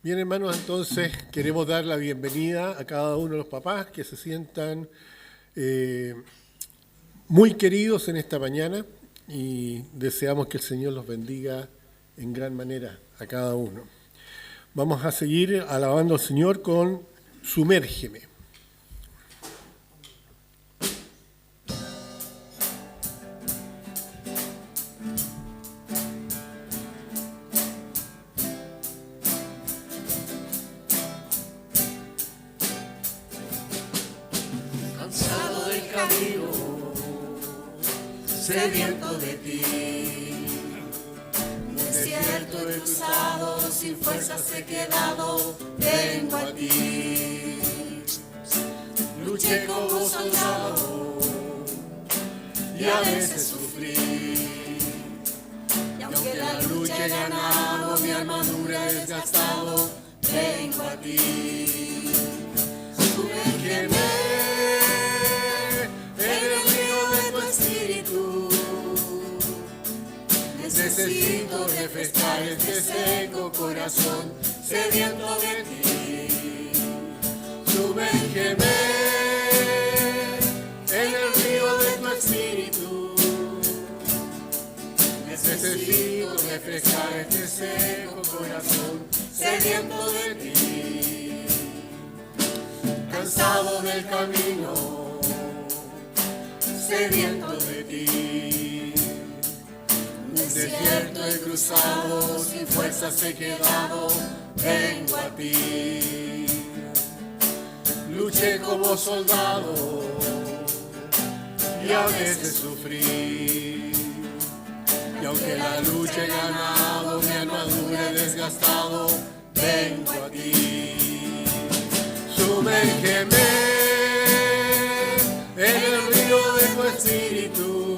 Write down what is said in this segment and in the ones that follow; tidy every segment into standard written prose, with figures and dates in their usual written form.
Bien, hermanos, entonces queremos dar la bienvenida a cada uno de los papás que se sientan muy queridos en esta mañana y deseamos que el Señor los bendiga en gran manera a cada uno. Vamos a seguir alabando al Señor con Sumérgeme. Sediento de ti, desierto he cruzado, sin fuerzas he quedado, vengo a ti. Luché como soldado y a veces sufrí, y aunque la lucha he ganado, mi armadura he desgastado, vengo a ti. Sumérgeme en el río de tu espíritu. Necesito refrescar este seco corazón sediento de ti. Sumérgeme en el río de tu espíritu. Necesito refrescar este seco corazón sediento de ti. Cansado del camino, sediento de ti. Un desierto he cruzado, sin fuerzas he quedado, vengo a ti. Luché como soldado y a veces sufrí, y aunque la lucha he ganado, mi armadura he desgastado, vengo a ti. Sumérgeme en el río de tu espíritu.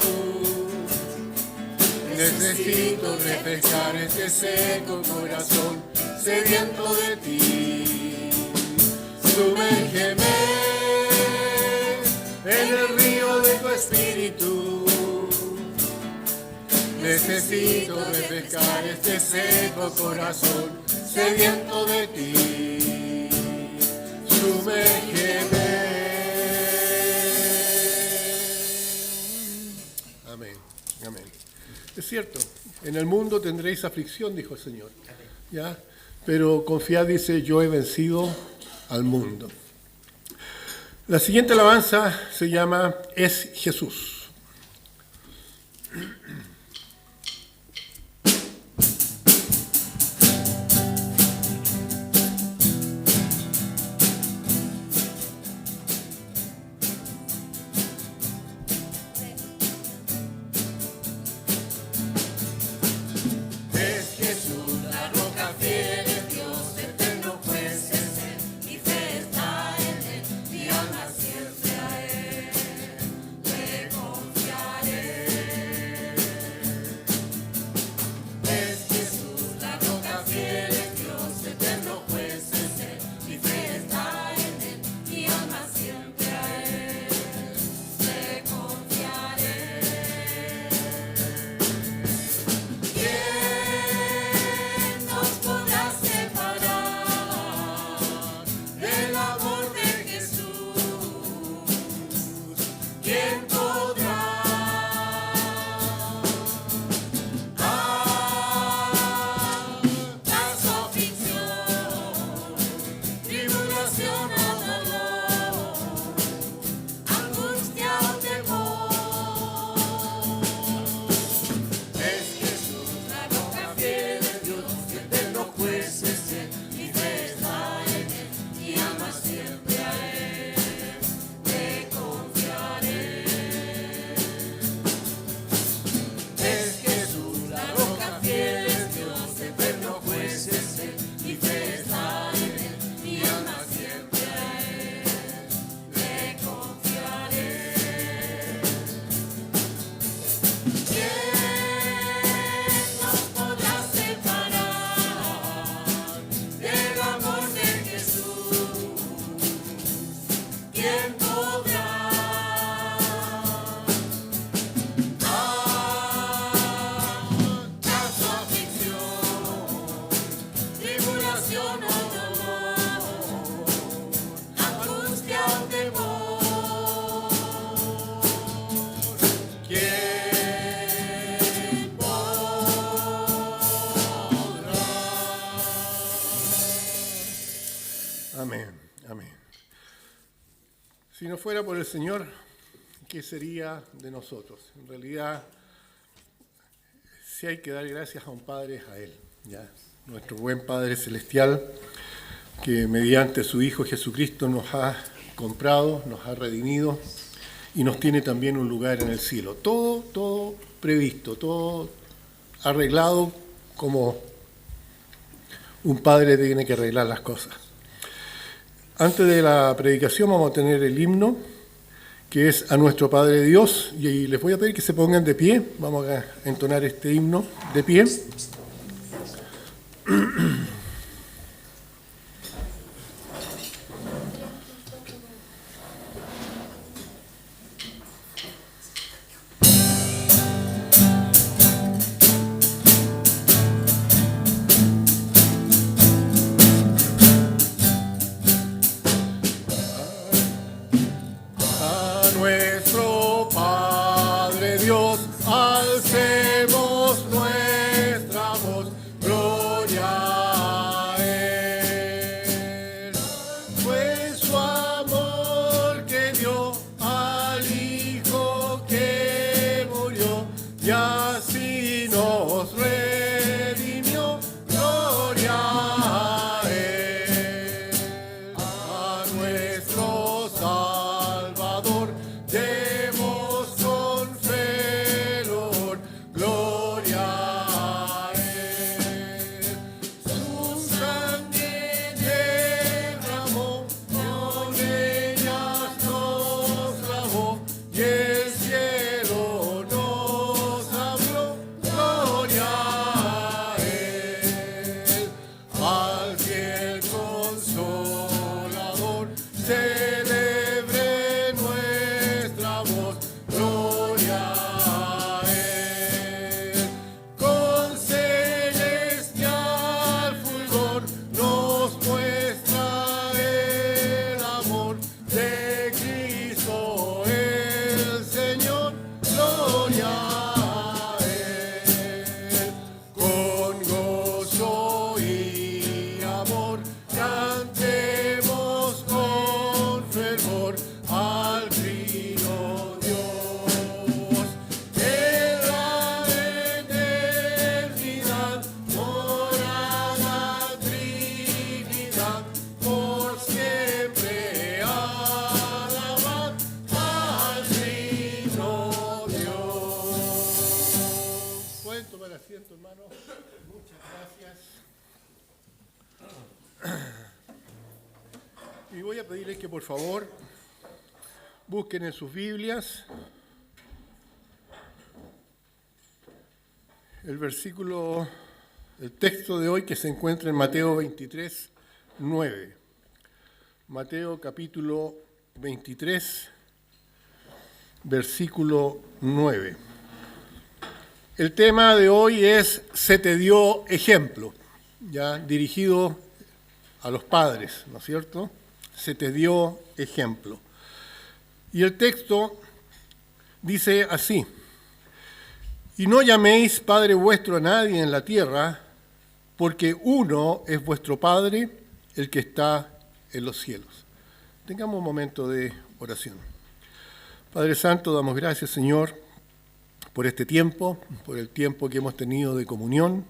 Necesito refrescar este seco corazón sediento de ti. Sumérgeme en el río de tu espíritu. Necesito refrescar este seco corazón sediento de ti. Sumérgeme. Amén, amén. Es cierto, en el mundo tendréis aflicción, dijo el Señor, ¿ya? Pero confiad, dice, yo he vencido al mundo. La siguiente alabanza se llama Es Jesús. Tribulación Amén, amén. Si no fuera por el Señor, ¿qué sería de nosotros? En realidad, si hay que dar gracias a un Padre, es a Él, ¿ya? Nuestro buen Padre Celestial, que mediante su Hijo Jesucristo nos ha comprado, nos ha redimido y nos tiene también un lugar en el cielo. Todo previsto, todo arreglado como un padre tiene que arreglar las cosas. Antes de la predicación vamos a tener el himno, que es a nuestro Padre Dios, y les voy a pedir que se pongan de pie. Vamos a entonar este himno de pie. Y voy a pedirles que por favor busquen en sus Biblias el texto de hoy que se encuentra en Mateo 23, 9. Mateo capítulo 23, versículo 9. El tema de hoy es "Se te dio ejemplo", ya dirigido a los padres, ¿no es cierto? Se te dio ejemplo. Y el texto dice así: "Y no llaméis Padre vuestro a nadie en la tierra, porque uno es vuestro Padre, el que está en los cielos". Tengamos un momento de oración. Padre Santo, damos gracias, Señor, por este tiempo, por el tiempo que hemos tenido de comunión,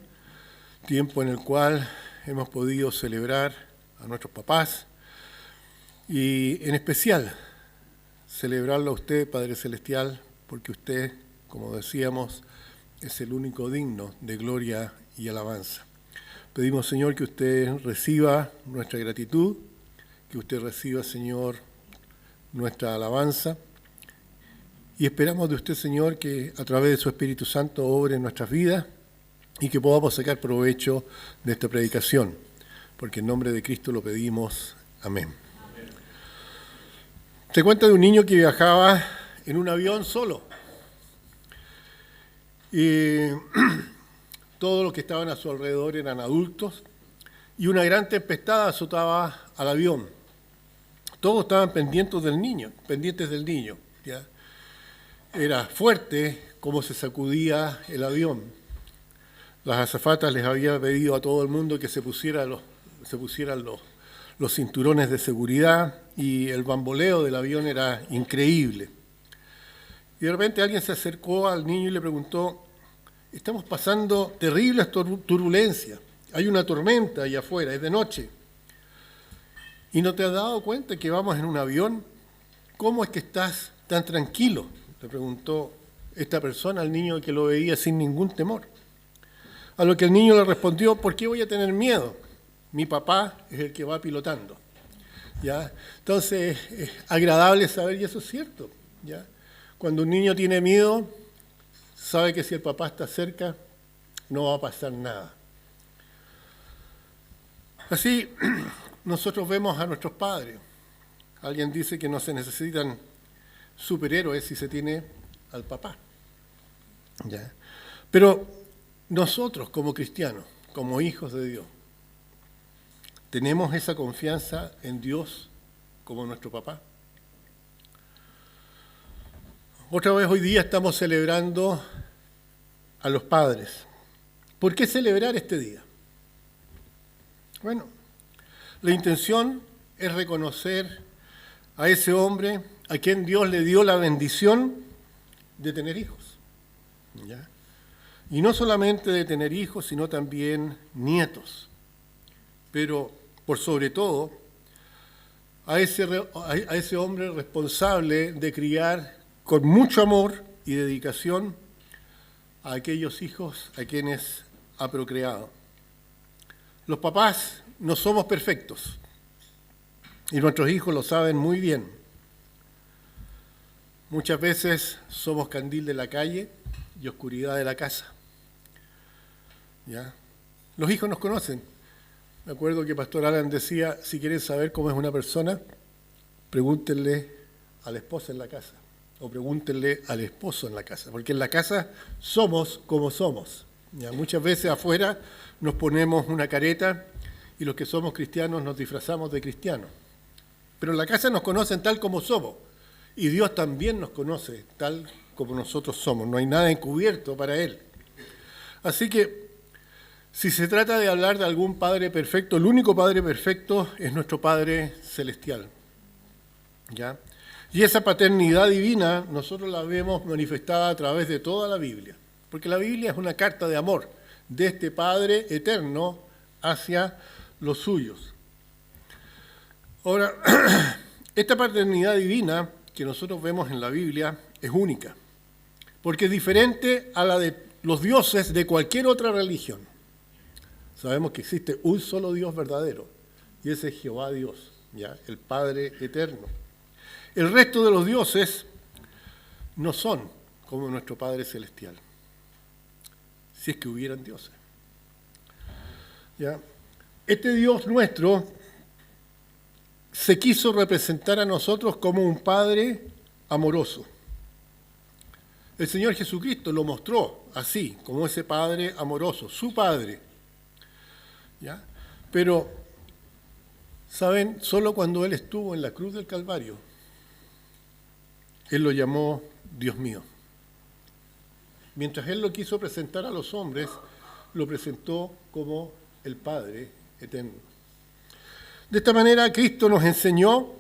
tiempo en el cual hemos podido celebrar a nuestros papás y en especial celebrarlo a usted, Padre Celestial, porque usted, como decíamos, es el único digno de gloria y alabanza. Pedimos, Señor, que usted reciba nuestra gratitud, que usted reciba, Señor, nuestra alabanza, y esperamos de usted, Señor, que a través de su Espíritu Santo obre en nuestras vidas y que podamos sacar provecho de esta predicación, porque en nombre de Cristo lo pedimos. Amén. Se cuenta de un niño que viajaba en un avión solo. Y todos los que estaban a su alrededor eran adultos y una gran tempestad azotaba al avión. Todos estaban pendientes del niño, ¿ya? Era fuerte cómo se sacudía el avión. Las azafatas les habían pedido a todo el mundo que se pusieran los cinturones de seguridad y el bamboleo del avión era increíble. Y de repente alguien se acercó al niño y le preguntó, estamos pasando terribles turbulencias, hay una tormenta allá afuera, es de noche. ¿Y no te has dado cuenta que vamos en un avión? ¿Cómo es que estás tan tranquilo?, le preguntó esta persona al niño que lo veía sin ningún temor. A lo que el niño le respondió, ¿por qué voy a tener miedo? Mi papá es el que va pilotando. ¿Ya? Entonces, es agradable saber, y eso es cierto. ¿Ya? Cuando un niño tiene miedo, sabe que si el papá está cerca, no va a pasar nada. Así, nosotros vemos a nuestros padres. Alguien dice que no se necesitan superhéroes si se tiene al papá. ¿Ya? Pero nosotros como cristianos, como hijos de Dios, ¿tenemos esa confianza en Dios como nuestro papá? Otra vez hoy día estamos celebrando a los padres. ¿Por qué celebrar este día? Bueno, la intención es reconocer a ese hombre a quien Dios le dio la bendición de tener hijos. ¿Ya? Y no solamente de tener hijos, sino también nietos. Pero, por sobre todo, a ese hombre responsable de criar con mucho amor y dedicación a aquellos hijos a quienes ha procreado. Los papás no somos perfectos, y nuestros hijos lo saben muy bien. Muchas veces somos candil de la calle y oscuridad de la casa. ¿Ya? Los hijos nos conocen. Me acuerdo que Pastor Alan decía, si quieren saber cómo es una persona, pregúntenle a la esposa en la casa, o pregúntenle al esposo en la casa, porque en la casa somos como somos. ¿Ya? Muchas veces afuera nos ponemos una careta y los que somos cristianos nos disfrazamos de cristianos. Pero en la casa nos conocen tal como somos, y Dios también nos conoce tal como nosotros somos. No hay nada encubierto para Él. Así que, si se trata de hablar de algún Padre perfecto, el único Padre perfecto es nuestro Padre celestial. ¿Ya? Y esa paternidad divina nosotros la vemos manifestada a través de toda la Biblia, porque la Biblia es una carta de amor de este Padre eterno hacia los suyos. Ahora, esta paternidad divina que nosotros vemos en la Biblia es única, porque es diferente a la de los dioses de cualquier otra religión. Sabemos que existe un solo Dios verdadero, y ese es Jehová Dios, ¿ya? El Padre eterno. El resto de los dioses no son como nuestro Padre celestial, si es que hubieran dioses. ¿Ya? Este Dios nuestro se quiso representar a nosotros como un Padre amoroso. El Señor Jesucristo lo mostró así, como ese Padre amoroso, su Padre. ¿Ya? Pero, ¿saben? Solo cuando Él estuvo en la cruz del Calvario, Él lo llamó Dios mío. Mientras Él lo quiso presentar a los hombres, lo presentó como el Padre eterno. De esta manera, Cristo nos enseñó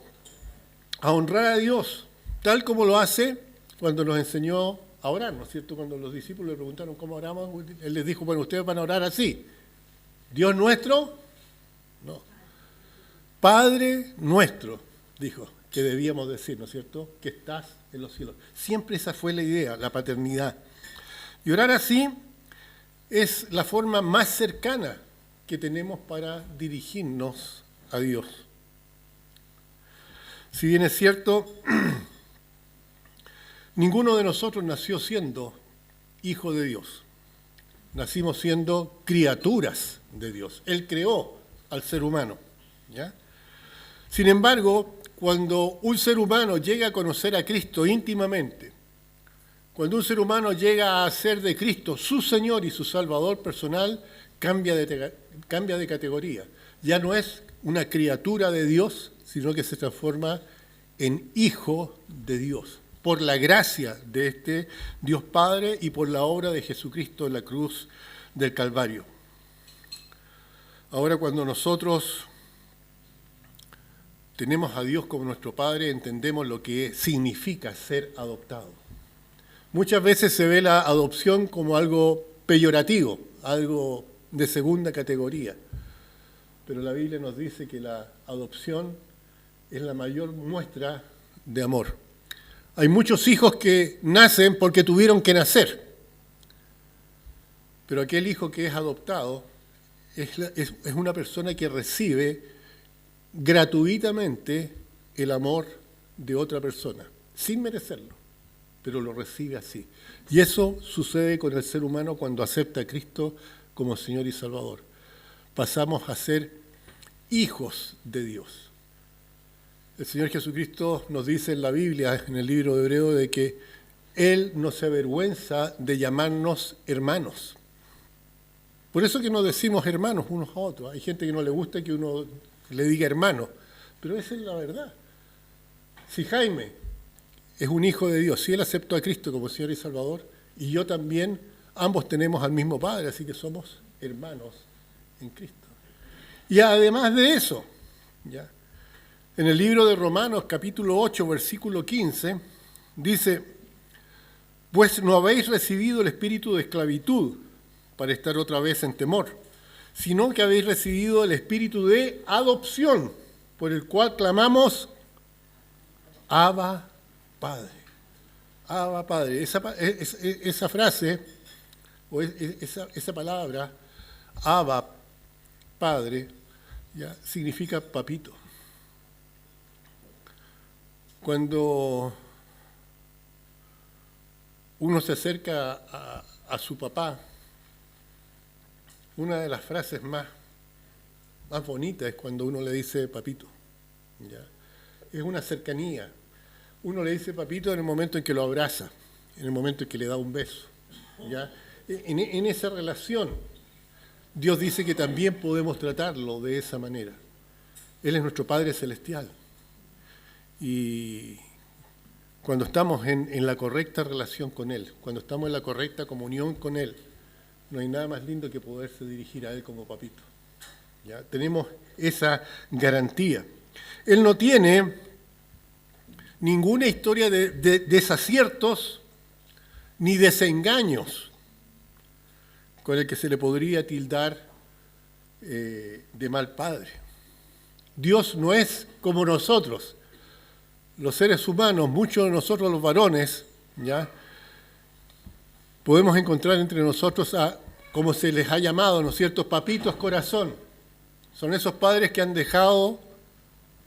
a honrar a Dios, tal como lo hace cuando nos enseñó a orar, ¿no es cierto? Cuando los discípulos le preguntaron cómo oramos, Él les dijo, bueno, ustedes van a orar así. Dios nuestro, no. Padre nuestro, dijo, que debíamos decir, ¿no es cierto? Que estás en los cielos. Siempre esa fue la idea, la paternidad. Y orar así es la forma más cercana que tenemos para dirigirnos a Dios. Si bien es cierto, ninguno de nosotros nació siendo hijo de Dios. Nacimos siendo criaturas de Dios. Él creó al ser humano. ¿Ya? Sin embargo, cuando un ser humano llega a conocer a Cristo íntimamente, cuando un ser humano llega a ser de Cristo su Señor y su Salvador personal, cambia de categoría. Ya no es una criatura de Dios, sino que se transforma en hijo de Dios, por la gracia de este Dios Padre y por la obra de Jesucristo en la cruz del Calvario. Ahora, cuando nosotros tenemos a Dios como nuestro Padre, entendemos lo que significa ser adoptado. Muchas veces se ve la adopción como algo peyorativo, algo de segunda categoría, pero la Biblia nos dice que la adopción es la mayor muestra de amor. Hay muchos hijos que nacen porque tuvieron que nacer, pero aquel hijo que es adoptado es una persona que recibe gratuitamente el amor de otra persona, sin merecerlo, pero lo recibe así. Y eso sucede con el ser humano cuando acepta a Cristo como Señor y Salvador. Pasamos a ser hijos de Dios. El Señor Jesucristo nos dice en la Biblia, en el libro de Hebreo, de que Él no se avergüenza de llamarnos hermanos. Por eso que nos decimos hermanos unos a otros. Hay gente que no le gusta que uno le diga hermano, pero esa es la verdad. Si Jaime es un hijo de Dios, si él aceptó a Cristo como Señor y Salvador, y yo también, ambos tenemos al mismo Padre, así que somos hermanos en Cristo. Y además de eso, ¿ya? En el libro de Romanos, capítulo 8, versículo 15, dice, pues no habéis recibido el espíritu de esclavitud para estar otra vez en temor, sino que habéis recibido el espíritu de adopción, por el cual clamamos, Abba, Padre. Abba, Padre. Esa frase, o esa palabra, Abba, Padre, ya significa papito. Cuando uno se acerca a su papá, una de las frases más bonitas es cuando uno le dice papito. ¿Ya? Es una cercanía. Uno le dice papito en el momento en que lo abraza, en el momento en que le da un beso. ¿Ya? En esa relación, Dios dice que también podemos tratarlo de esa manera. Él es nuestro Padre Celestial. Y cuando estamos en la correcta relación con Él, cuando estamos en la correcta comunión con Él, no hay nada más lindo que poderse dirigir a Él como papito. ¿Ya? Tenemos esa garantía. Él no tiene ninguna historia de desaciertos ni desengaños con el que se le podría tildar de mal padre. Dios no es como nosotros. Los seres humanos, muchos de nosotros los varones, ¿ya? Podemos encontrar entre nosotros a, como se les ha llamado, ¿no es cierto?, papitos corazón. Son esos padres que han dejado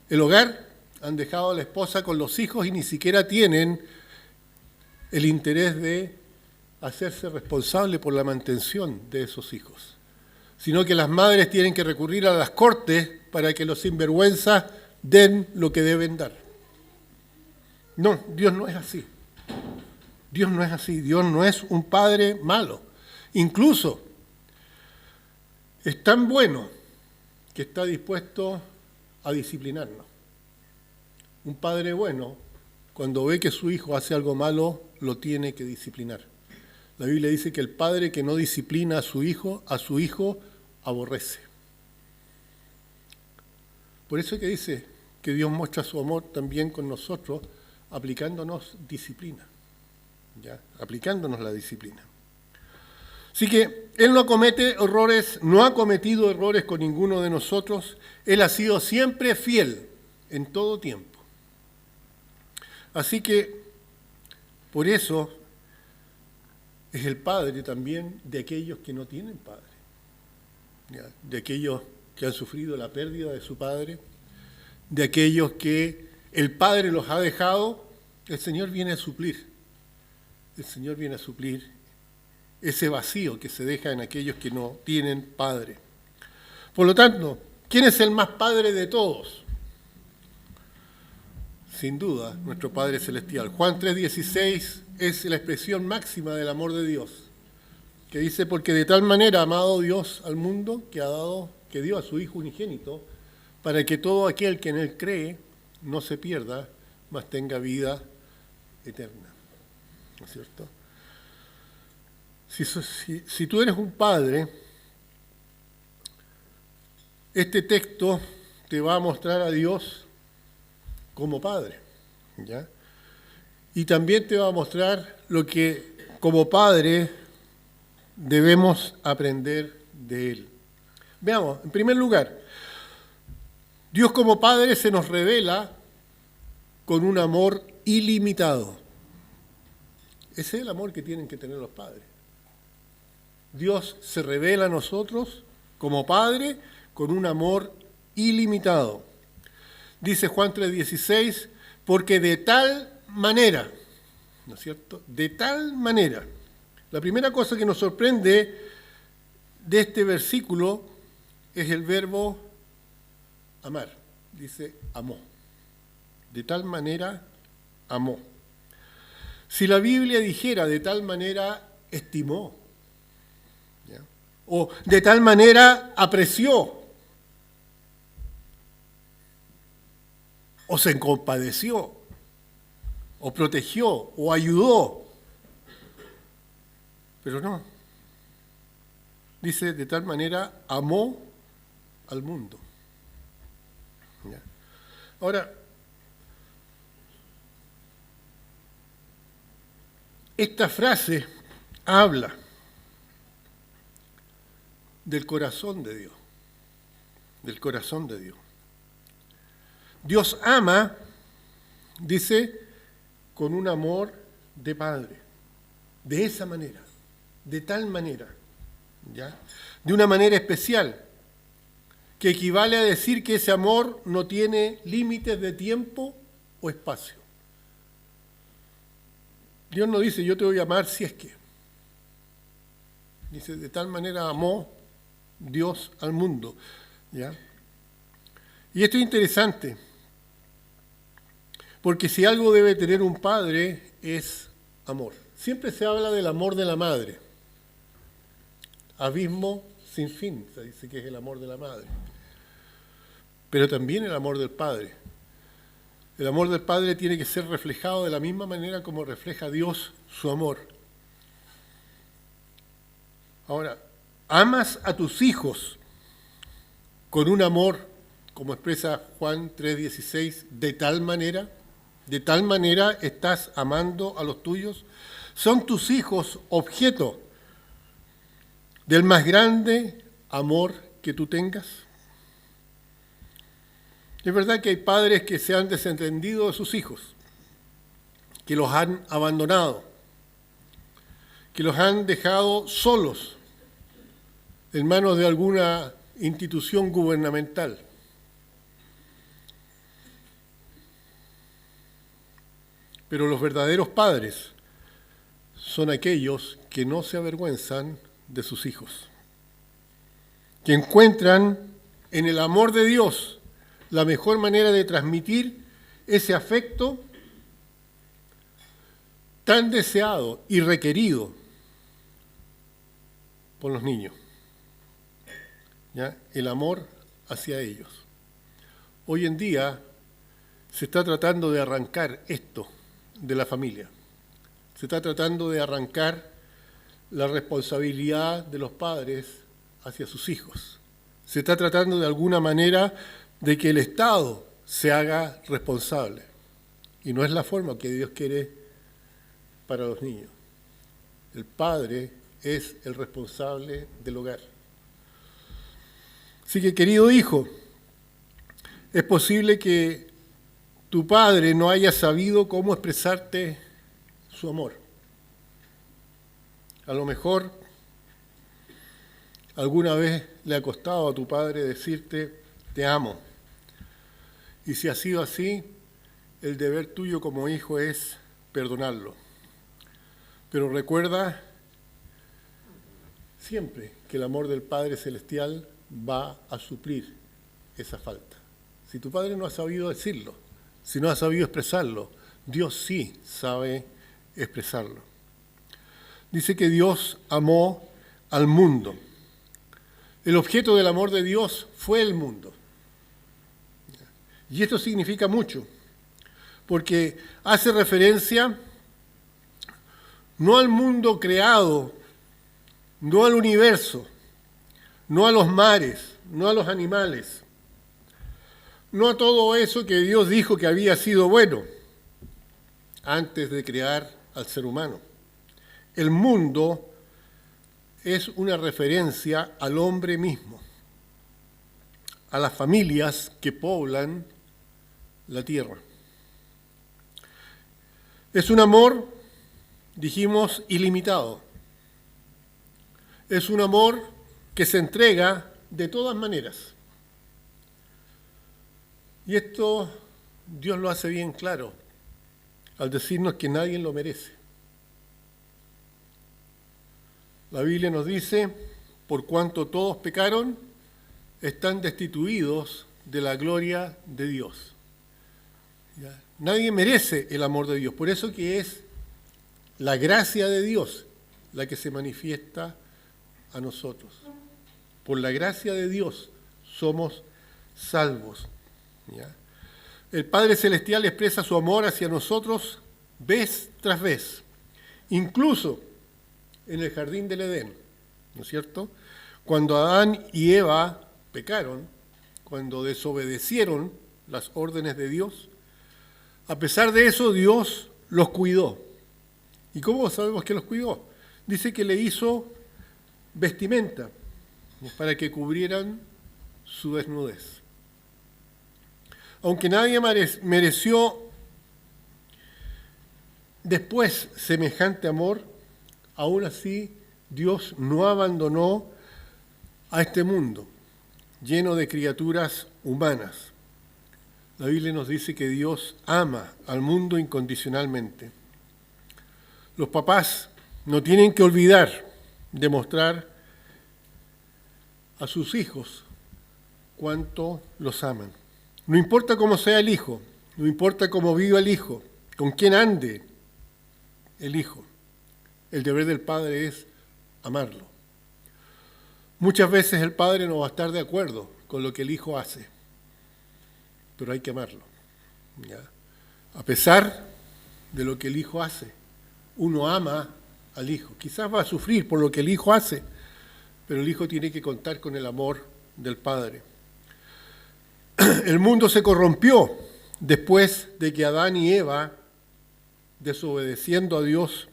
el hogar, han dejado a la esposa con los hijos y ni siquiera tienen el interés de hacerse responsable por la mantención de esos hijos, sino que las madres tienen que recurrir a las cortes para que los sinvergüenzas den lo que deben dar. No, Dios no es así. Dios no es así. Dios no es un padre malo. Incluso es tan bueno que está dispuesto a disciplinarnos. Un padre bueno, cuando ve que su hijo hace algo malo, lo tiene que disciplinar. La Biblia dice que el padre que no disciplina a su hijo aborrece. Por eso es que dice que Dios muestra su amor también con nosotros, aplicándonos disciplina, ¿ya? Aplicándonos la disciplina. Así que Él no comete errores, no ha cometido errores con ninguno de nosotros. Él ha sido siempre fiel en todo tiempo. Así que, por eso, es el Padre también de aquellos que no tienen Padre, ¿ya? De aquellos que han sufrido la pérdida de su Padre, de aquellos que el Padre los ha dejado. El Señor viene a suplir. El Señor viene a suplir ese vacío que se deja en aquellos que no tienen Padre. Por lo tanto, ¿quién es el más Padre de todos? Sin duda, nuestro Padre Celestial. Juan 3:16 es la expresión máxima del amor de Dios, que dice, porque de tal manera ha amado Dios al mundo que dio a su Hijo unigénito, para que todo aquel que en Él cree no se pierda, mas tenga vida eterna. ¿No es cierto? Si tú eres un padre, este texto te va a mostrar a Dios como padre, ¿ya? Y también te va a mostrar lo que como padre debemos aprender de él. Veamos, en primer lugar, Dios como padre se nos revela con un amor ilimitado. Ese es el amor que tienen que tener los padres. Dios se revela a nosotros como padre con un amor ilimitado. Dice Juan 3:16, porque de tal manera, ¿no es cierto? De tal manera. La primera cosa que nos sorprende de este versículo es el verbo amar. Dice amó. De tal manera amó. Si la Biblia dijera de tal manera estimó, ¿ya? O de tal manera apreció, o se compadeció, o protegió, o ayudó, pero no. Dice, de tal manera amó al mundo. ¿Ya? Ahora, esta frase habla del corazón de Dios, del corazón de Dios. Dios ama, dice, con un amor de padre, de esa manera, de tal manera, ¿ya? De una manera especial, que equivale a decir que ese amor no tiene límites de tiempo o espacio. Dios no dice, yo te voy a amar si es que. Dice, de tal manera amó Dios al mundo, ¿ya? Y esto es interesante, porque si algo debe tener un padre es amor. Siempre se habla del amor de la madre. Abismo sin fin, se dice que es el amor de la madre. Pero también el amor del padre. El amor del padre tiene que ser reflejado de la misma manera como refleja Dios su amor. Ahora, amas a tus hijos con un amor, como expresa Juan 3:16, de tal manera estás amando a los tuyos. ¿Son tus hijos objeto del más grande amor que tú tengas? Es verdad que hay padres que se han desentendido de sus hijos, que los han abandonado, que los han dejado solos en manos de alguna institución gubernamental. Pero los verdaderos padres son aquellos que no se avergüenzan de sus hijos, que encuentran en el amor de Dios la mejor manera de transmitir ese afecto tan deseado y requerido por los niños, ¿ya? El amor hacia ellos. Hoy en día se está tratando de arrancar esto de la familia. Se está tratando de arrancar la responsabilidad de los padres hacia sus hijos. Se está tratando de alguna manera de que el Estado se haga responsable. Y no es la forma que Dios quiere para los niños. El padre es el responsable del hogar. Así que, querido hijo, es posible que tu padre no haya sabido cómo expresarte su amor. A lo mejor alguna vez le ha costado a tu padre decirte, te amo. Y si ha sido así, el deber tuyo como hijo es perdonarlo. Pero recuerda siempre que el amor del Padre Celestial va a suplir esa falta. Si tu padre no ha sabido decirlo, si no ha sabido expresarlo, Dios sí sabe expresarlo. Dice que Dios amó al mundo. El objeto del amor de Dios fue el mundo. Y esto significa mucho, porque hace referencia no al mundo creado, no al universo, no a los mares, no a los animales. no a todo eso que Dios dijo que había sido bueno antes de crear al ser humano. El mundo es una referencia al hombre mismo, a las familias que poblan la tierra. Es un amor, dijimos, ilimitado. Es un amor que se entrega de todas maneras. Y esto Dios lo hace bien claro al decirnos que nadie lo merece. La Biblia nos dice, por cuanto todos pecaron, están destituidos de la gloria de Dios. ¿Ya? Nadie merece el amor de Dios, por eso que es la gracia de Dios la que se manifiesta a nosotros. Por la gracia de Dios somos salvos. ¿Ya? El Padre Celestial expresa su amor hacia nosotros vez tras vez, incluso en el jardín del Edén, ¿no es cierto? Cuando Adán y Eva pecaron, cuando desobedecieron las órdenes de Dios, a pesar de eso Dios los cuidó. ¿Y cómo sabemos que los cuidó? Dice que le hizo vestimenta para que cubrieran su desnudez. Aunque nadie mereció después semejante amor, aún así Dios no abandonó a este mundo lleno de criaturas humanas. La Biblia nos dice que Dios ama al mundo incondicionalmente. Los papás no tienen que olvidar demostrar a sus hijos cuánto los aman. No importa cómo sea el hijo, no importa cómo viva el hijo, con quién ande el hijo, el deber del padre es amarlo. Muchas veces el padre no va a estar de acuerdo con lo que el hijo hace, pero hay que amarlo. ¿Ya? A pesar de lo que el hijo hace, uno ama al hijo. Quizás va a sufrir por lo que el hijo hace, pero el hijo tiene que contar con el amor del padre. El mundo se corrompió después de que Adán y Eva, desobedeciendo a Dios,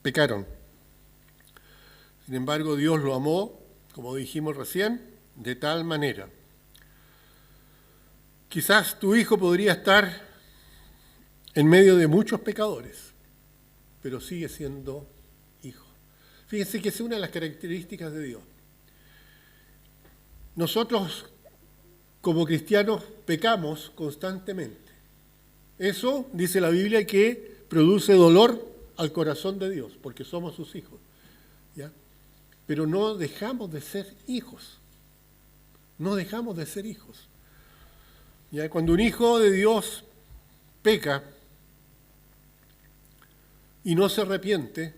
pecaron. Sin embargo, Dios lo amó, como dijimos recién, de tal manera. Quizás tu hijo podría estar en medio de muchos pecadores, pero sigue siendo hijo. Fíjense que es una de las características de Dios. Nosotros, como cristianos, pecamos constantemente. Eso, dice la Biblia, que produce dolor al corazón de Dios, porque somos sus hijos. ¿Ya? Pero no dejamos de ser hijos. No dejamos de ser hijos. ¿Ya? Cuando un hijo de Dios peca y no se arrepiente,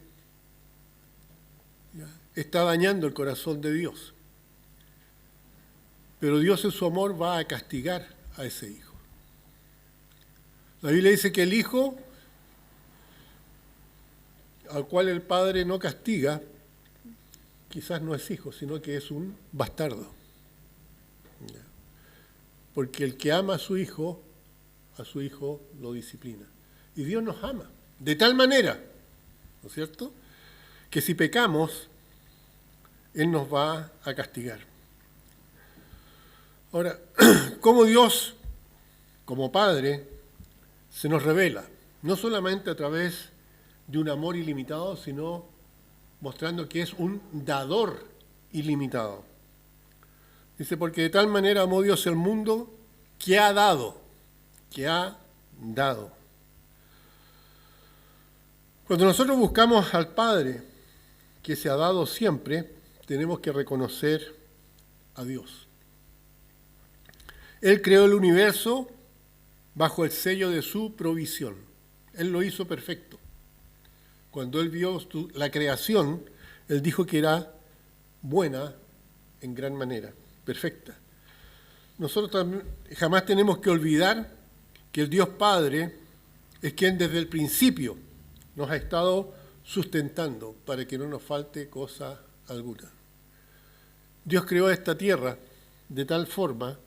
¿ya? Está dañando el corazón de Dios. Pero Dios en su amor va a castigar a ese hijo. La Biblia dice que el hijo al cual el padre no castiga, quizás no es hijo, sino que es un bastardo. Porque el que ama a su hijo lo disciplina. Y Dios nos ama de tal manera, ¿no es cierto?, que si pecamos, Él nos va a castigar. Ahora, ¿cómo Dios, como Padre, se nos revela? No solamente a través de un amor ilimitado, sino mostrando que es un dador ilimitado. Dice, porque de tal manera amó Dios el mundo que ha dado. Cuando nosotros buscamos al Padre que se ha dado siempre, tenemos que reconocer a Dios. Él creó el universo bajo el sello de su provisión. Él lo hizo perfecto. Cuando Él vio la creación, Él dijo que era buena en gran manera, perfecta. Nosotros también jamás tenemos que olvidar que el Dios Padre es quien desde el principio nos ha estado sustentando para que no nos falte cosa alguna. Dios creó esta tierra de tal forma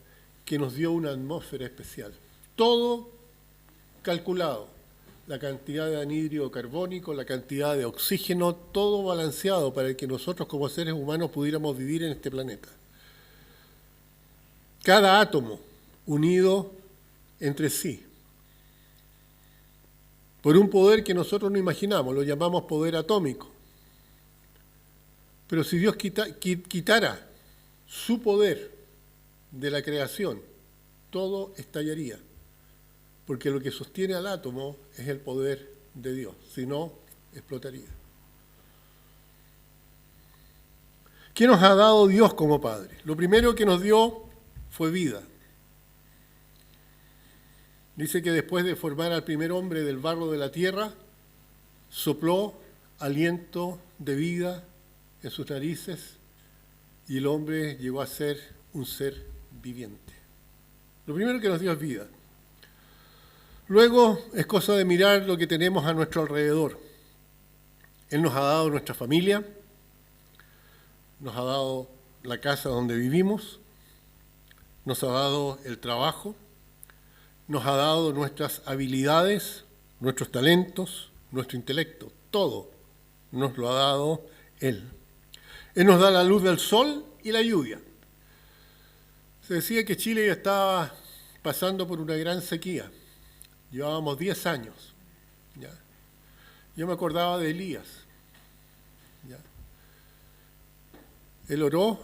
que nos dio una atmósfera especial. Todo calculado. La cantidad de anhídrido carbónico, la cantidad de oxígeno, todo balanceado para que nosotros como seres humanos pudiéramos vivir en este planeta. Cada átomo unido entre sí, por un poder que nosotros no imaginamos, lo llamamos poder atómico. Pero si Dios quitara su poder de la creación, todo estallaría, porque lo que sostiene al átomo es el poder de Dios, si no, explotaría. ¿Qué nos ha dado Dios como Padre? Lo primero que nos dio fue vida. Dice que después de formar al primer hombre del barro de la tierra, sopló aliento de vida en sus narices y el hombre llegó a ser un ser viviente. Lo primero que nos dio es vida. Luego es cosa de mirar lo que tenemos a nuestro alrededor. Él nos ha dado nuestra familia, nos ha dado la casa donde vivimos, nos ha dado el trabajo, nos ha dado nuestras habilidades, nuestros talentos, nuestro intelecto, todo nos lo ha dado Él. Él nos da la luz del sol y la lluvia. Se decía que Chile estaba pasando por una gran sequía. Llevábamos 10 años. ¿Ya? Yo me acordaba de Elías. ¿Ya? Él oró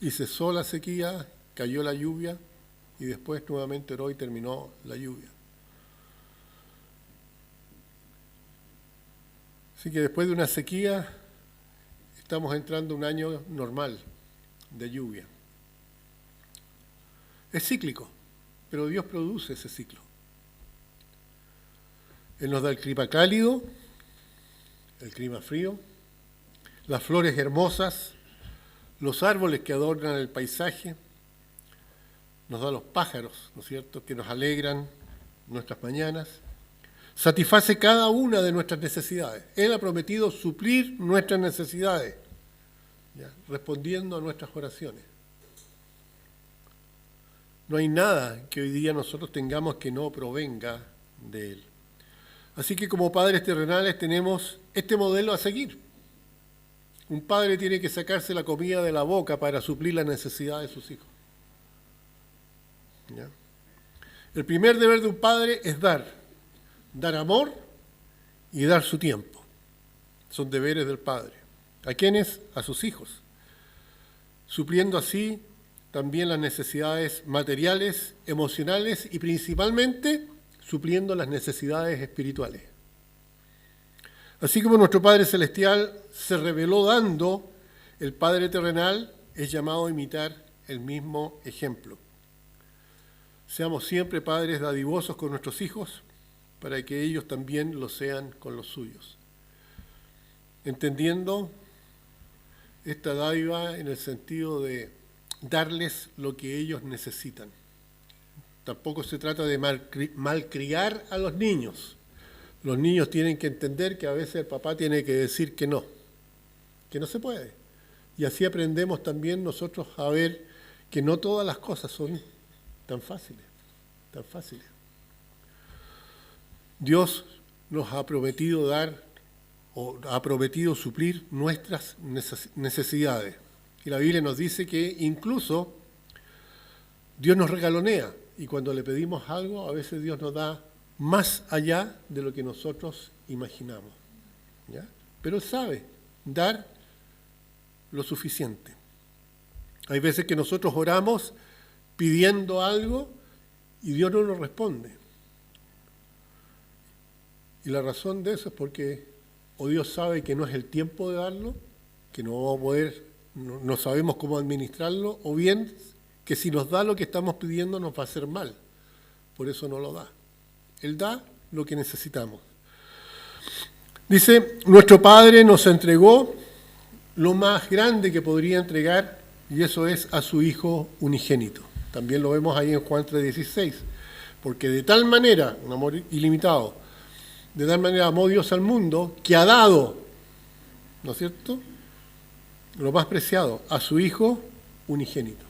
y cesó la sequía, cayó la lluvia y después nuevamente oró y terminó la lluvia. Así que después de una sequía estamos entrando a un año normal de lluvia. Es cíclico, pero Dios produce ese ciclo. Él nos da el clima cálido, el clima frío, las flores hermosas, los árboles que adornan el paisaje, nos da los pájaros, ¿no es cierto?, que nos alegran nuestras mañanas, satisface cada una de nuestras necesidades. Él ha prometido suplir nuestras necesidades, ¿ya?, respondiendo a nuestras oraciones. No hay nada que hoy día nosotros tengamos que no provenga de Él. Así que como padres terrenales tenemos este modelo a seguir. Un padre tiene que sacarse la comida de la boca para suplir la necesidad de sus hijos. ¿Ya? El primer deber de un padre es dar amor y dar su tiempo. Son deberes del padre. ¿A quiénes? A sus hijos. Supliendo así también las necesidades materiales, emocionales y principalmente supliendo las necesidades espirituales. Así como nuestro Padre Celestial se reveló dando, el Padre terrenal es llamado a imitar el mismo ejemplo. Seamos siempre padres dadivosos con nuestros hijos para que ellos también lo sean con los suyos. Entendiendo esta dádiva en el sentido de darles lo que ellos necesitan. Tampoco se trata de malcriar a los niños. Los niños tienen que entender que a veces el papá tiene que decir que no se puede. Y así aprendemos también nosotros a ver que no todas las cosas son tan fáciles. Dios nos ha prometido dar o ha prometido suplir nuestras necesidades. Y la Biblia nos dice que incluso Dios nos regalonea. Y cuando le pedimos algo, a veces Dios nos da más allá de lo que nosotros imaginamos. ¿Ya? Pero Él sabe dar lo suficiente. Hay veces que nosotros oramos pidiendo algo y Dios no nos responde. Y la razón de eso es porque o Dios sabe que no es el tiempo de darlo, que no vamos a poder, no sabemos cómo administrarlo, o bien que si nos da lo que estamos pidiendo nos va a hacer mal. Por eso no lo da. Él da lo que necesitamos. Dice, nuestro Padre nos entregó lo más grande que podría entregar, y eso es a su Hijo unigénito. También lo vemos ahí en Juan 3:16. Porque de tal manera, un amor ilimitado, de tal manera amó Dios al mundo, que ha dado, ¿no es cierto?, lo más preciado, a su Hijo unigénito.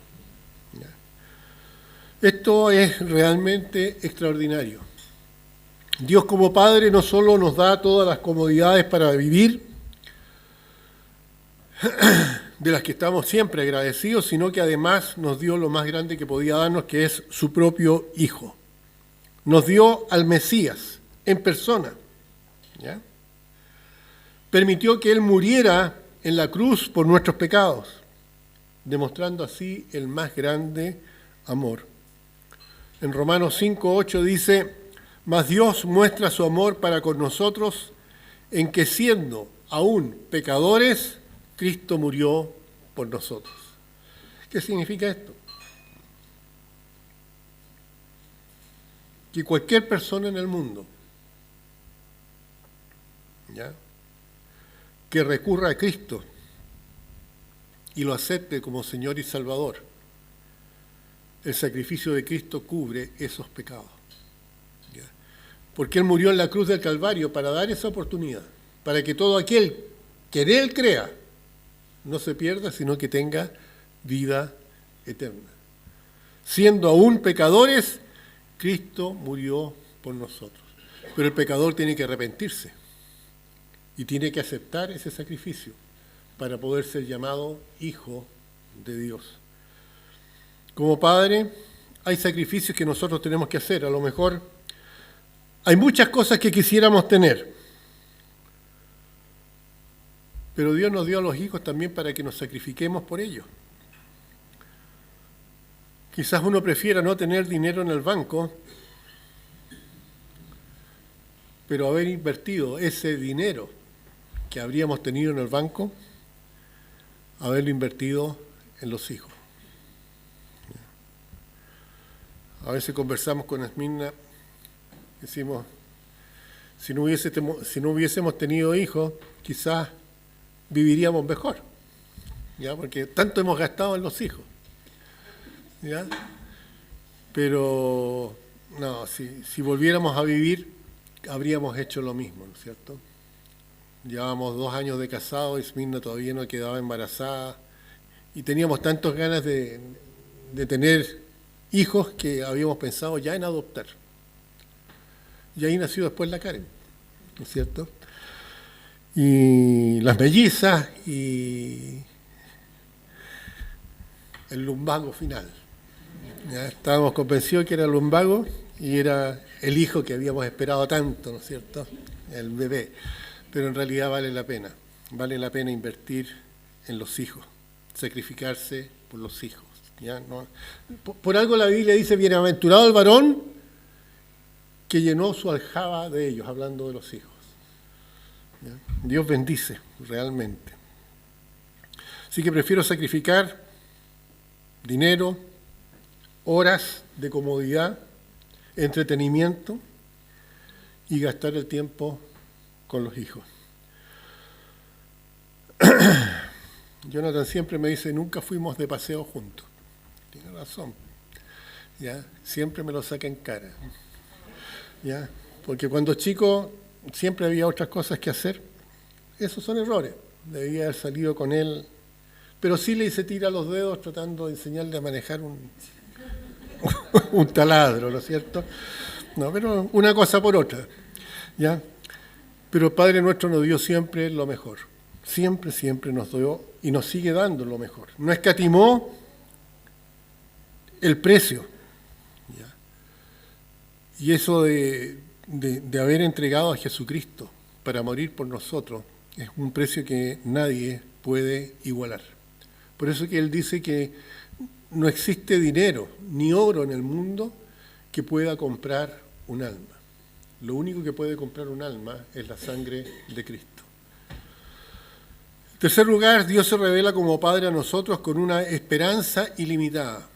¿Ya? Esto es realmente extraordinario. Dios como Padre no solo nos da todas las comodidades para vivir, de las que estamos siempre agradecidos, sino que además nos dio lo más grande que podía darnos, que es su propio Hijo. Nos dio al Mesías en persona, ¿ya? Permitió que Él muriera en la cruz por nuestros pecados, demostrando así el más grande amor. En Romanos 5:8 dice: mas Dios muestra su amor para con nosotros en que siendo aún pecadores, Cristo murió por nosotros. ¿Qué significa esto? Que cualquier persona en el mundo, ¿ya?, que recurra a Cristo y lo acepte como Señor y Salvador, el sacrificio de Cristo cubre esos pecados. ¿Ya? Porque Él murió en la cruz del Calvario para dar esa oportunidad, para que todo aquel que en Él crea no se pierda, sino que tenga vida eterna. Siendo aún pecadores, Cristo murió por nosotros. Pero el pecador tiene que arrepentirse y tiene que aceptar ese sacrificio para poder ser llamado hijo de Dios. Como padre, hay sacrificios que nosotros tenemos que hacer. A lo mejor hay muchas cosas que quisiéramos tener, pero Dios nos dio a los hijos también para que nos sacrifiquemos por ellos. Quizás uno prefiera no tener dinero en el banco, pero haber invertido ese dinero que habríamos tenido en el banco, haberlo invertido en los hijos. A veces conversamos con Esmirna, decimos, si no hubiésemos tenido hijos, quizás viviríamos mejor, ¿ya? Porque tanto hemos gastado en los hijos, ¿ya? Pero no, si volviéramos a vivir, habríamos hecho lo mismo, ¿no es cierto? Llevábamos 2 años de casado y Esmirna todavía no quedaba embarazada y teníamos tantas ganas de tener hijos que habíamos pensado ya en adoptar. Y ahí nació después la Karen, ¿no es cierto? Y las mellizas y el lumbago final. Ya estábamos convencidos que era el lumbago y era el hijo que habíamos esperado tanto, ¿no es cierto? El bebé. Pero en realidad vale la pena invertir en los hijos, sacrificarse por los hijos. ¿Ya? No, por algo la Biblia dice: bienaventurado el varón que llenó su aljaba de ellos, hablando de los hijos. ¿Ya? Dios bendice realmente. Así que prefiero sacrificar dinero, horas de comodidad, entretenimiento y gastar el tiempo con los hijos. Jonathan siempre me dice: nunca fuimos de paseo juntos. Tiene razón. ¿Ya? Siempre me lo saca en cara. ¿Ya? Porque cuando chico siempre había otras cosas que hacer. Esos son errores. Debía haber salido con él, pero sí le hice tira los dedos tratando de enseñarle a manejar un taladro, ¿no es cierto? No, pero una cosa por otra. ¿Ya? Pero el Padre nuestro nos dio siempre lo mejor. Siempre, siempre nos dio y nos sigue dando lo mejor. No escatimó el precio. ¿Ya? Y eso de haber entregado a Jesucristo para morir por nosotros es un precio que nadie puede igualar. Por eso que Él dice que no existe dinero ni oro en el mundo que pueda comprar un alma. Lo único que puede comprar un alma es la sangre de Cristo. En tercer lugar, Dios se revela como Padre a nosotros con una esperanza ilimitada,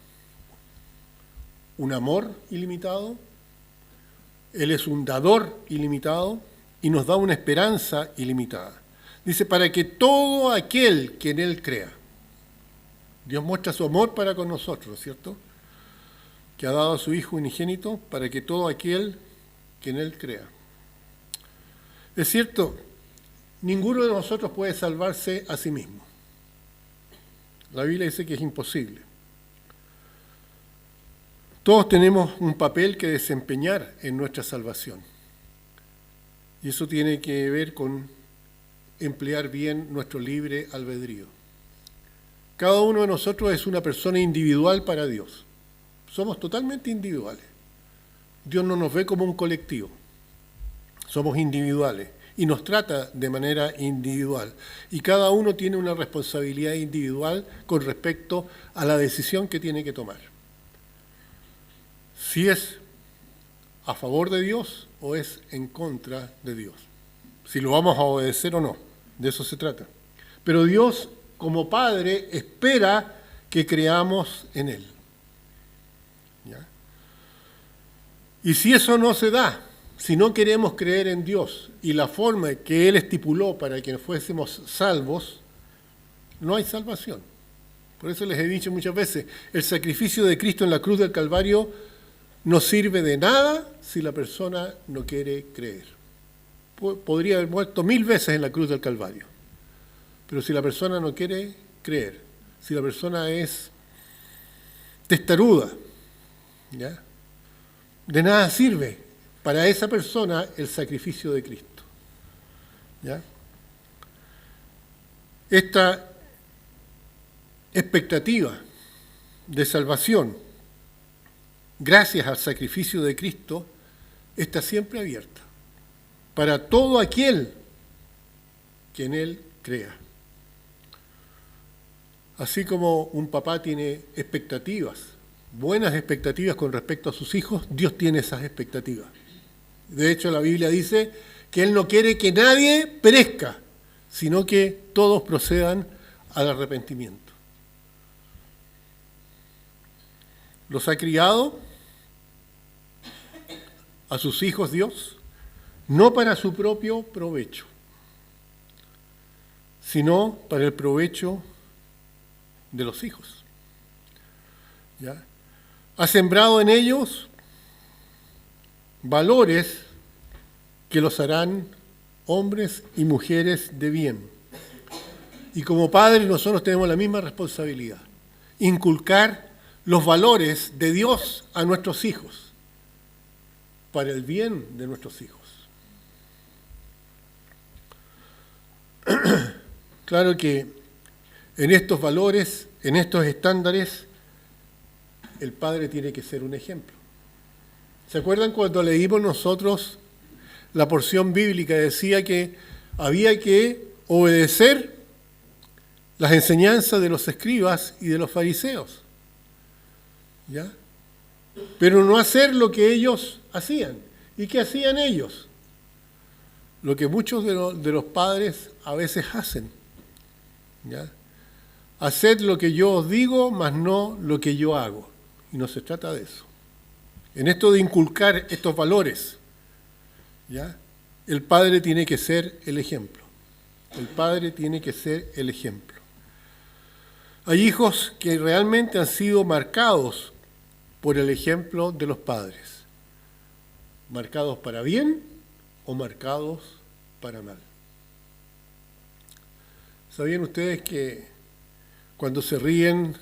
un amor ilimitado. Él es un dador ilimitado y nos da una esperanza ilimitada. Dice: para que todo aquel que en Él crea. Dios muestra su amor para con nosotros, ¿cierto? Que ha dado a su Hijo unigénito para que todo aquel que en Él crea. Es cierto, ninguno de nosotros puede salvarse a sí mismo. La Biblia dice que es imposible. Todos tenemos un papel que desempeñar en nuestra salvación. Y eso tiene que ver con emplear bien nuestro libre albedrío. Cada uno de nosotros es una persona individual para Dios. Somos totalmente individuales. Dios no nos ve como un colectivo. Somos individuales y nos trata de manera individual. Y cada uno tiene una responsabilidad individual con respecto a la decisión que tiene que tomar. Si es a favor de Dios o es en contra de Dios. Si lo vamos a obedecer o no. De eso se trata. Pero Dios, como Padre, espera que creamos en Él. ¿Ya? Y si eso no se da, si no queremos creer en Dios y la forma que Él estipuló para que fuésemos salvos, no hay salvación. Por eso les he dicho muchas veces, el sacrificio de Cristo en la cruz del Calvario no sirve de nada si la persona no quiere creer. Podría haber muerto 1000 veces en la cruz del Calvario, pero si la persona no quiere creer, si la persona es testaruda, ¿ya? De nada sirve para esa persona el sacrificio de Cristo. ¿Ya? Esta expectativa de salvación, gracias al sacrificio de Cristo, está siempre abierta para todo aquel que en Él crea. Así como un papá tiene expectativas, buenas expectativas con respecto a sus hijos, Dios tiene esas expectativas. De hecho, la Biblia dice que Él no quiere que nadie perezca, sino que todos procedan al arrepentimiento. Los ha criado a sus hijos Dios, no para su propio provecho, sino para el provecho de los hijos. ¿Ya? Ha sembrado en ellos valores que los harán hombres y mujeres de bien. Y como padres nosotros tenemos la misma responsabilidad, inculcar los valores de Dios a nuestros hijos, para el bien de nuestros hijos. Claro que en estos valores, en estos estándares, el padre tiene que ser un ejemplo. ¿Se acuerdan cuando leímos nosotros la porción bíblica? Decía que había que obedecer las enseñanzas de los escribas y de los fariseos, ¿ya? Pero no hacer lo que ellos hacían. ¿Y qué hacían ellos? Lo que muchos de los padres a veces hacen, ¿ya? Haced lo que yo os digo, mas no lo que yo hago. Y no se trata de eso. En esto de inculcar estos valores, ¿ya? El padre tiene que ser el ejemplo. El padre tiene que ser el ejemplo. Hay hijos que realmente han sido marcados por el ejemplo de los padres. Marcados para bien o marcados para mal. ¿Sabían ustedes que cuando se ríen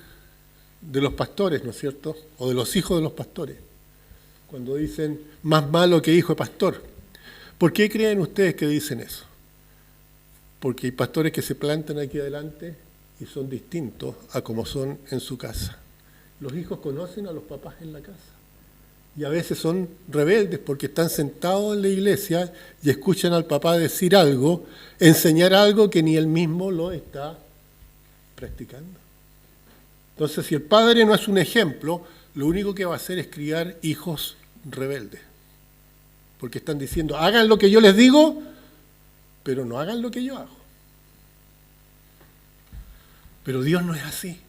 de los pastores, ¿no es cierto? O de los hijos de los pastores, cuando dicen más malo que hijo de pastor, ¿por qué creen ustedes que dicen eso? Porque hay pastores que se plantan aquí adelante y son distintos a como son en su casa. Los hijos conocen a los papás en la casa y a veces son rebeldes porque están sentados en la iglesia y escuchan al papá decir algo, enseñar algo que ni él mismo lo está practicando. Entonces, si el padre no es un ejemplo, lo único que va a hacer es criar hijos rebeldes. Porque están diciendo, hagan lo que yo les digo, pero no hagan lo que yo hago. Pero Dios no es así.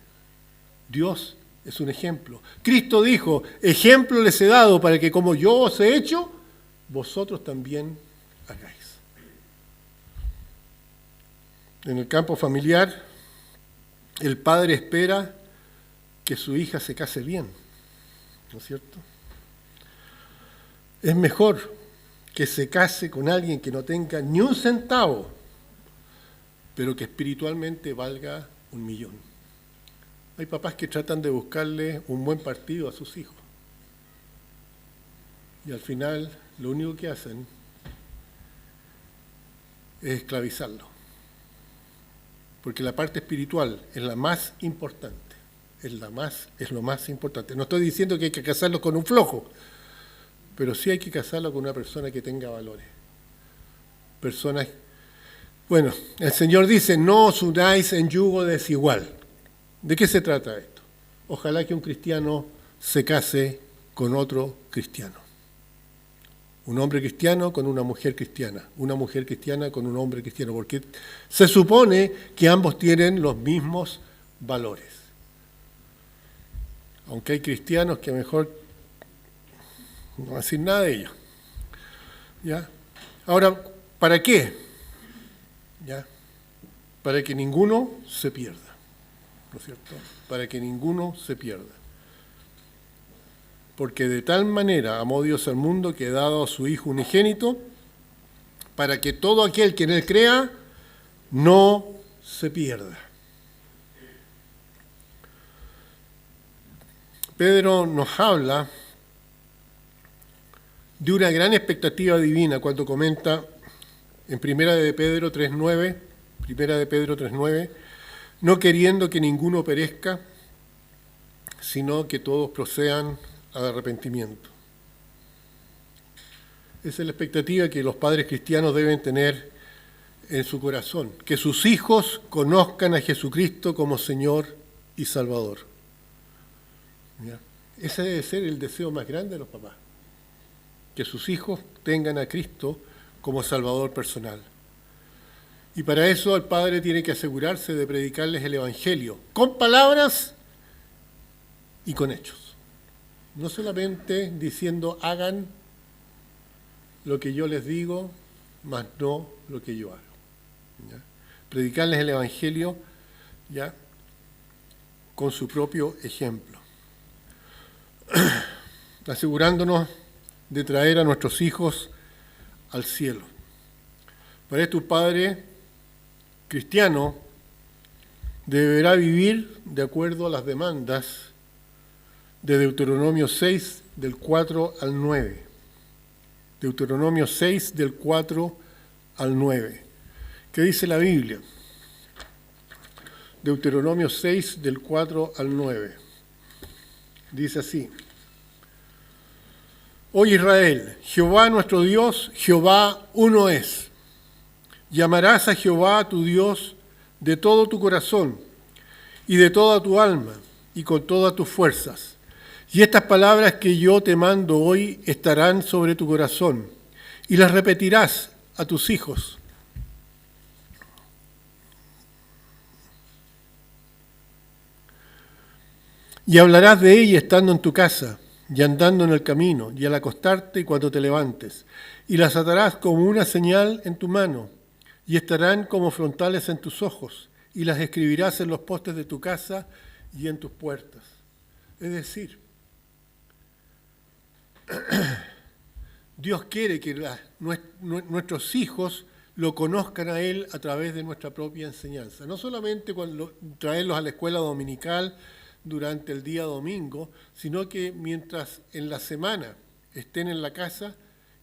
Dios es un ejemplo. Cristo dijo, ejemplo les he dado para que como yo os he hecho, vosotros también hagáis. En el campo familiar, el padre espera que su hija se case bien, ¿no es cierto? Es mejor que se case con alguien que no tenga ni un centavo, pero que espiritualmente valga 1.000.000. Hay papás que tratan de buscarle un buen partido a sus hijos, Y al final lo único que hacen es esclavizarlo. Porque la parte espiritual es la más importante. Es lo más importante. No estoy diciendo que hay que casarlo con un flojo, pero sí hay que casarlo con una persona que tenga valores. Personas. Bueno, el Señor dice, no os unáis en yugo desigual. ¿De qué se trata esto? Ojalá que un cristiano se case con otro cristiano. Un hombre cristiano con una mujer cristiana con un hombre cristiano, porque se supone que ambos tienen los mismos valores. Aunque hay cristianos que mejor no van a decir nada de ellos. ¿Ya? Ahora, ¿para qué? ¿Ya? Para que ninguno se pierda, ¿no es cierto? Para que ninguno se pierda. Porque de tal manera amó Dios al mundo que ha dado a su Hijo unigénito, para que todo aquel que en Él crea no se pierda. Pedro nos habla de una gran expectativa divina cuando comenta en Primera de Pedro 3:9, no queriendo que ninguno perezca, sino que todos procedan al arrepentimiento. Esa es la expectativa que los padres cristianos deben tener en su corazón, que sus hijos conozcan a Jesucristo como Señor y Salvador. ¿Ya? Ese debe ser el deseo más grande de los papás, que sus hijos tengan a Cristo como Salvador personal. Y para eso el padre tiene que asegurarse de predicarles el Evangelio, con palabras y con hechos. No solamente diciendo hagan lo que yo les digo, mas no lo que yo hago. ¿Ya? Predicarles el Evangelio, ¿ya?, con su propio ejemplo. Asegurándonos de traer a nuestros hijos al cielo. Para esto, un padre cristiano deberá vivir de acuerdo a las demandas de Deuteronomio 6, del 4 al 9. Deuteronomio 6, del 4 al 9. ¿Qué dice la Biblia? Deuteronomio 6, del 4 al 9. Dice así: Oye Israel, Jehová nuestro Dios, Jehová uno es. Llamarás a Jehová tu Dios de todo tu corazón y de toda tu alma y con todas tus fuerzas. Y estas palabras que yo te mando hoy estarán sobre tu corazón y las repetirás a tus hijos. Y hablarás de ella estando en tu casa y andando en el camino y al acostarte y cuando te levantes. Y las atarás como una señal en tu mano y estarán como frontales en tus ojos y las escribirás en los postes de tu casa y en tus puertas. Es decir, Dios quiere que nuestros hijos lo conozcan a Él a través de nuestra propia enseñanza. No solamente cuando traerlos a la escuela dominical durante el día domingo, sino que mientras en la semana estén en la casa,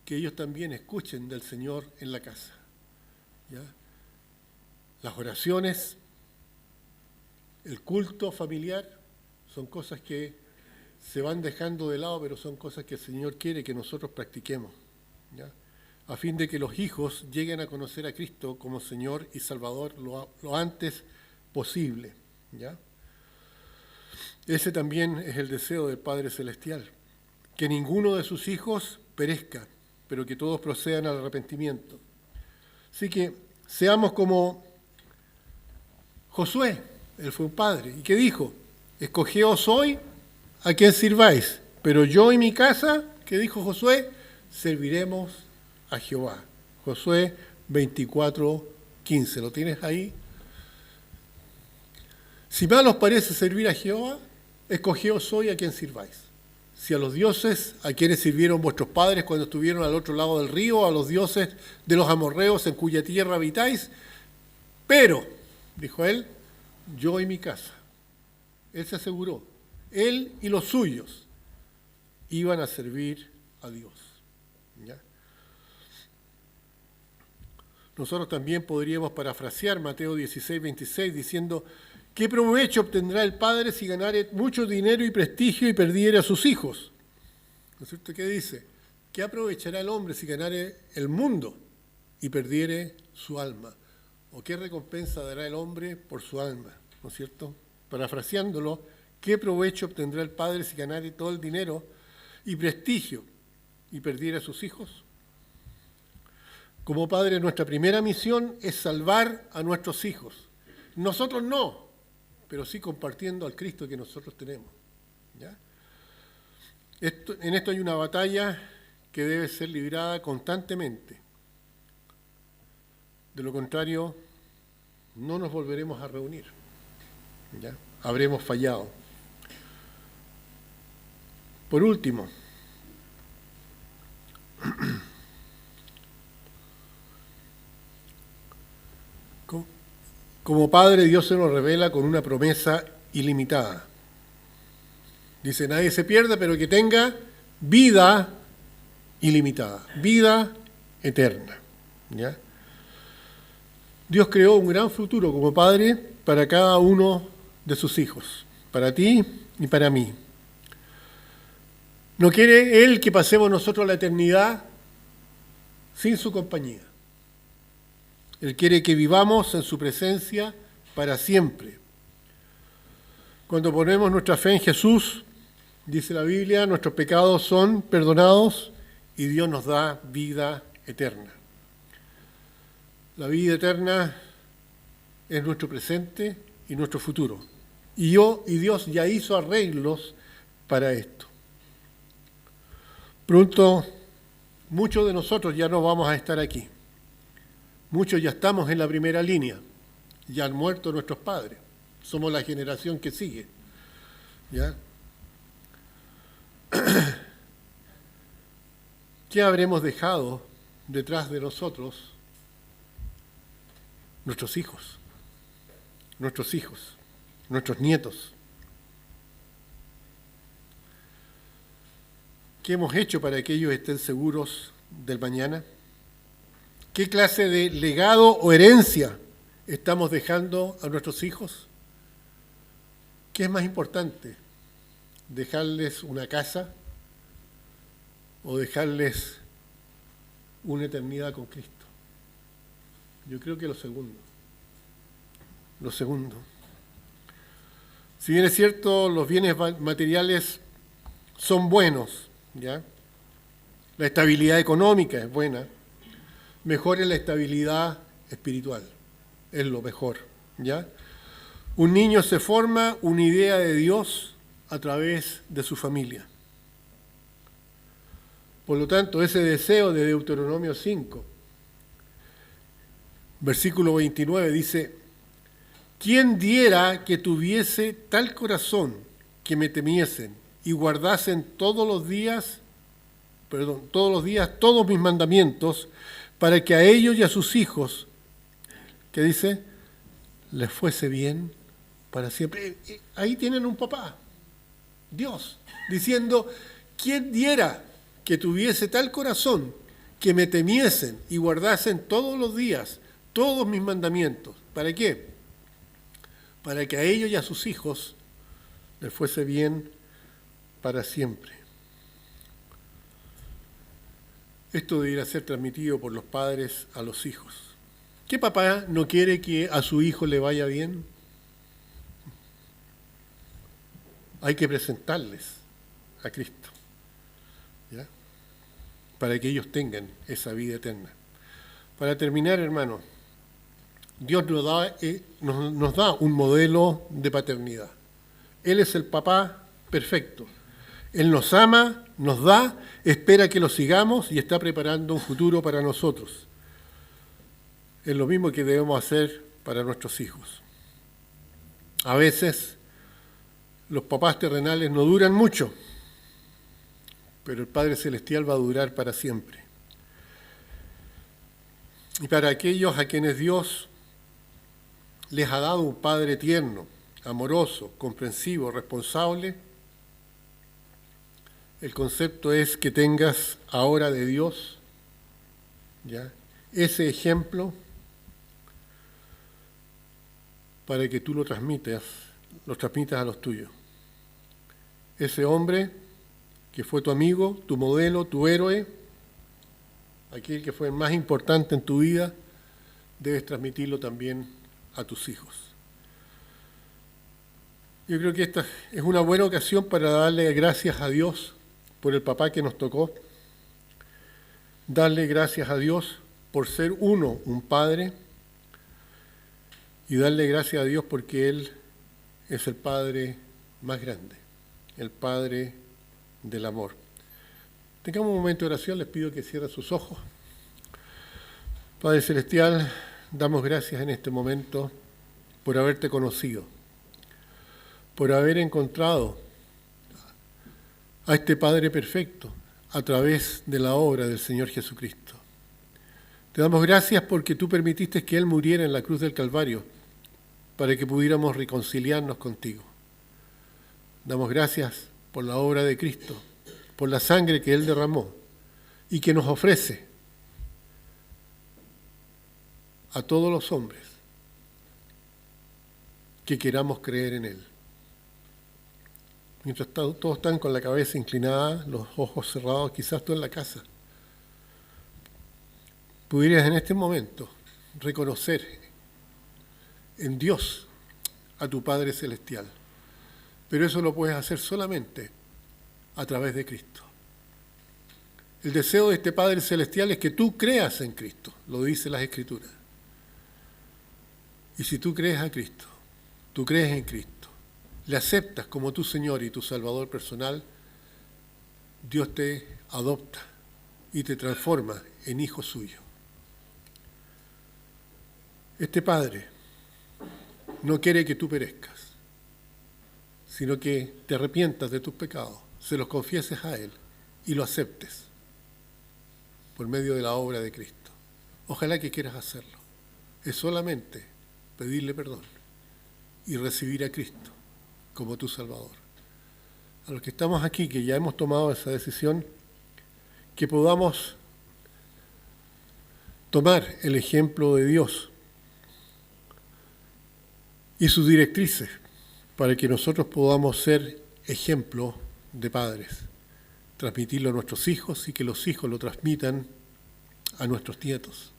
que ellos también escuchen del Señor en la casa. ¿Ya? Las oraciones, el culto familiar, son cosas que se van dejando de lado, pero son cosas que el Señor quiere que nosotros practiquemos, ¿ya?, a fin de que los hijos lleguen a conocer a Cristo como Señor y Salvador lo antes posible, ¿ya? Ese también es el deseo del Padre Celestial, que ninguno de sus hijos perezca, pero que todos procedan al arrepentimiento. Así que seamos como Josué, él fue un padre, ¿y qué dijo? Escogeos hoy a quien sirváis, pero yo y mi casa, ¿qué dijo Josué? Serviremos a Jehová. Josué 24:15, ¿lo tienes ahí? Si mal os parece servir a Jehová, escogeos hoy a quien sirváis. Si a los dioses a quienes sirvieron vuestros padres cuando estuvieron al otro lado del río, a los dioses de los amorreos en cuya tierra habitáis, pero, dijo él, yo y mi casa. Él se aseguró. Él y los suyos iban a servir a Dios. ¿Ya? Nosotros también podríamos parafrasear Mateo 16:26 diciendo: ¿qué provecho obtendrá el padre si ganare mucho dinero y prestigio y perdiere a sus hijos? ¿No es cierto? ¿Qué dice? ¿Qué aprovechará el hombre si ganare el mundo y perdiere su alma? ¿O qué recompensa dará el hombre por su alma? ¿No es cierto? Parafraseándolo, ¿qué provecho obtendrá el padre si ganare todo el dinero y prestigio y perdiere a sus hijos? Como padre, nuestra primera misión es salvar a nuestros hijos. Nosotros no, pero sí compartiendo al Cristo que nosotros tenemos. ¿Ya? En esto hay una batalla que debe ser librada constantemente. De lo contrario, no nos volveremos a reunir. ¿Ya? Habremos fallado. Por último, como Padre, Dios se nos revela con una promesa ilimitada. Dice: nadie se pierda, pero que tenga vida ilimitada, vida eterna. ¿Ya? Dios creó un gran futuro como Padre para cada uno de sus hijos, para ti y para mí. No quiere Él que pasemos nosotros la eternidad sin su compañía. Él quiere que vivamos en su presencia para siempre. Cuando ponemos nuestra fe en Jesús, dice la Biblia, nuestros pecados son perdonados y Dios nos da vida eterna. La vida eterna es nuestro presente y nuestro futuro. Y Dios ya hizo arreglos para esto. Pronto, muchos de nosotros ya no vamos a estar aquí. Muchos ya estamos en la primera línea. Ya han muerto nuestros padres. Somos la generación que sigue. ¿Ya? ¿Qué habremos dejado detrás de nosotros? Nuestros hijos, nuestros nietos. ¿Qué hemos hecho para que ellos estén seguros del mañana? ¿Qué clase de legado o herencia estamos dejando a nuestros hijos? ¿Qué es más importante? ¿Dejarles una casa o dejarles una eternidad con Cristo? Yo creo que lo segundo. Lo segundo. Si bien es cierto, los bienes materiales son buenos, ¿ya? La estabilidad económica es buena. Mejor es la estabilidad espiritual. Es lo mejor, ¿ya? Un niño se forma una idea de Dios a través de su familia. Por lo tanto, ese deseo de Deuteronomio 5, versículo 29 dice: ¿quién diera que tuviese tal corazón que me temiesen y guardasen todos los días todos mis mandamientos, para que a ellos y a sus hijos, ¿qué dice?, les fuese bien para siempre? Ahí tienen un papá, Dios, diciendo: ¿quién diera que tuviese tal corazón que me temiesen y guardasen todos los días todos mis mandamientos? ¿Para qué? Para que a ellos y a sus hijos les fuese bien para siempre. Esto debería ser transmitido por los padres a los hijos. ¿Qué papá no quiere que a su hijo le vaya bien? Hay que presentarles a Cristo, ¿ya? Para que ellos tengan esa vida eterna. Para terminar, hermanos, Dios nos da un modelo de paternidad. Él es el papá perfecto. Él nos ama, nos da, espera que lo sigamos y está preparando un futuro para nosotros. Es lo mismo que debemos hacer para nuestros hijos. A veces los papás terrenales no duran mucho, pero el Padre Celestial va a durar para siempre. Y para aquellos a quienes Dios les ha dado un Padre tierno, amoroso, comprensivo, responsable, El concepto es que tengas ahora de Dios, ¿ya?, ese ejemplo para que tú lo transmitas a los tuyos. Ese hombre que fue tu amigo, tu modelo, tu héroe, aquel que fue el más importante en tu vida, debes transmitirlo también a tus hijos. Yo creo que esta es una buena ocasión para darle gracias a Dios por el papá que nos tocó, darle gracias a Dios por ser uno, un padre, y darle gracias a Dios porque Él es el Padre más grande, el Padre del amor. Tengamos un momento de oración, les pido que cierren sus ojos. Padre Celestial, damos gracias en este momento por haberte conocido, por haber encontrado a este Padre perfecto a través de la obra del Señor Jesucristo. Te damos gracias porque tú permitiste que Él muriera en la cruz del Calvario para que pudiéramos reconciliarnos contigo. Damos gracias por la obra de Cristo, por la sangre que Él derramó y que nos ofrece a todos los hombres que queramos creer en Él. Mientras todos están con la cabeza inclinada, los ojos cerrados, quizás tú en la casa, pudieras en este momento reconocer en Dios a tu Padre Celestial. Pero eso lo puedes hacer solamente a través de Cristo. El deseo de este Padre Celestial es que tú creas en Cristo, lo dice las Escrituras. Y si tú crees a Cristo, tú crees en Cristo, le aceptas como tu Señor y tu Salvador personal, Dios te adopta y te transforma en hijo suyo. Este Padre no quiere que tú perezcas, sino que te arrepientas de tus pecados, se los confieses a Él y lo aceptes por medio de la obra de Cristo. Ojalá que quieras hacerlo. Es solamente pedirle perdón y recibir a Cristo como tu Salvador. A los que estamos aquí, que ya hemos tomado esa decisión, que podamos tomar el ejemplo de Dios y sus directrices para que nosotros podamos ser ejemplo de padres, transmitirlo a nuestros hijos y que los hijos lo transmitan a nuestros nietos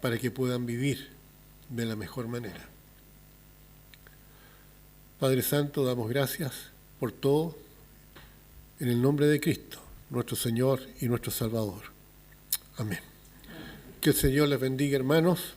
para que puedan vivir de la mejor manera. Padre Santo, damos gracias por todo en el nombre de Cristo, nuestro Señor y nuestro Salvador. Amén. Que el Señor les bendiga, hermanos.